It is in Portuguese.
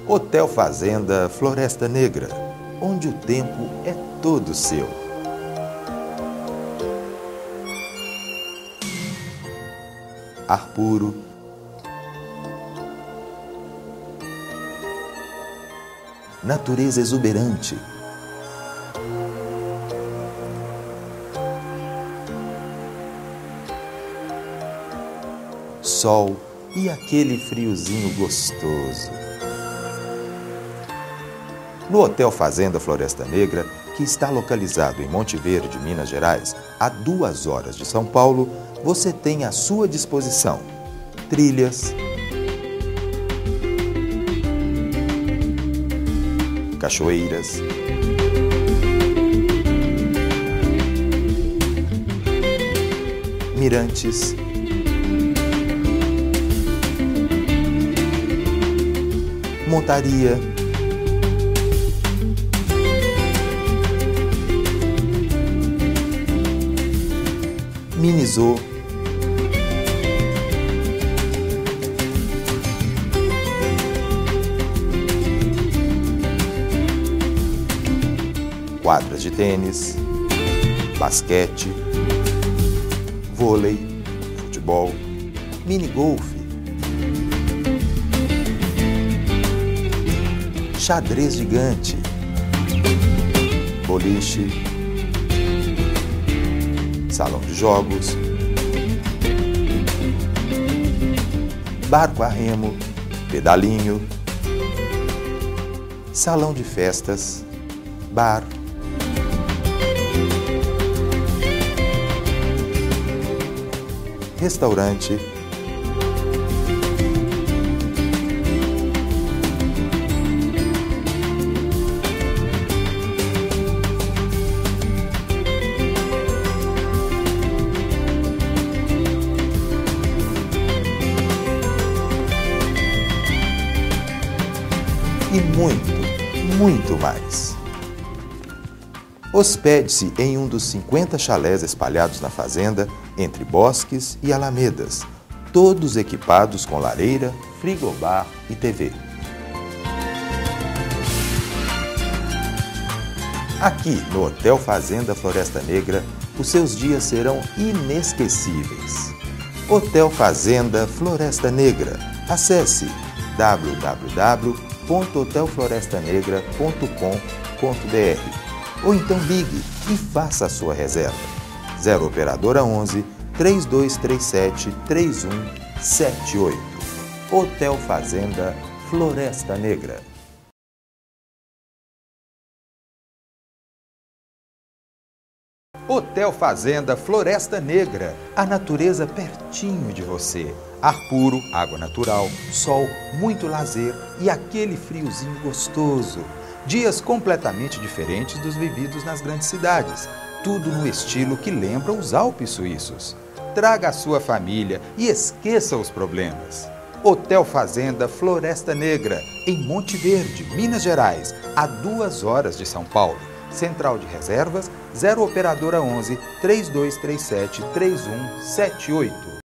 Hotel Fazenda Floresta Negra, onde o tempo é todo seu. Ar puro, natureza exuberante, sol e aquele friozinho gostoso. No Hotel Fazenda Floresta Negra, que está localizado em Monte Verde, Minas Gerais, a 2 horas de São Paulo, você tem à sua disposição trilhas, cachoeiras, mirantes, montaria, minizô, quadras de tênis, basquete, vôlei, futebol, minigolfe, xadrez gigante, boliche, salão de jogos, barco a remo, pedalinho, salão de festas, bar, restaurante, e muito mais. Hospede-se em um dos 50 chalés espalhados na fazenda, entre bosques e alamedas, todos equipados com lareira, frigobar e TV. Aqui no Hotel Fazenda Floresta Negra, os seus dias serão inesquecíveis. Hotel Fazenda Floresta Negra. Acesse www.hotelflorestanegra.com.br ou então ligue e faça a sua reserva. 0 Operadora 11 3237 3178. Hotel Fazenda Floresta Negra. Hotel Fazenda Floresta Negra, a natureza pertinho de você. Ar puro, água natural, sol, muito lazer e aquele friozinho gostoso. Dias completamente diferentes dos vividos nas grandes cidades. Tudo no estilo que lembra os Alpes suíços. Traga a sua família e esqueça os problemas. Hotel Fazenda Floresta Negra, em Monte Verde, Minas Gerais, a 2 horas de São Paulo. Central de Reservas, 0 Operadora 11 3237 3178.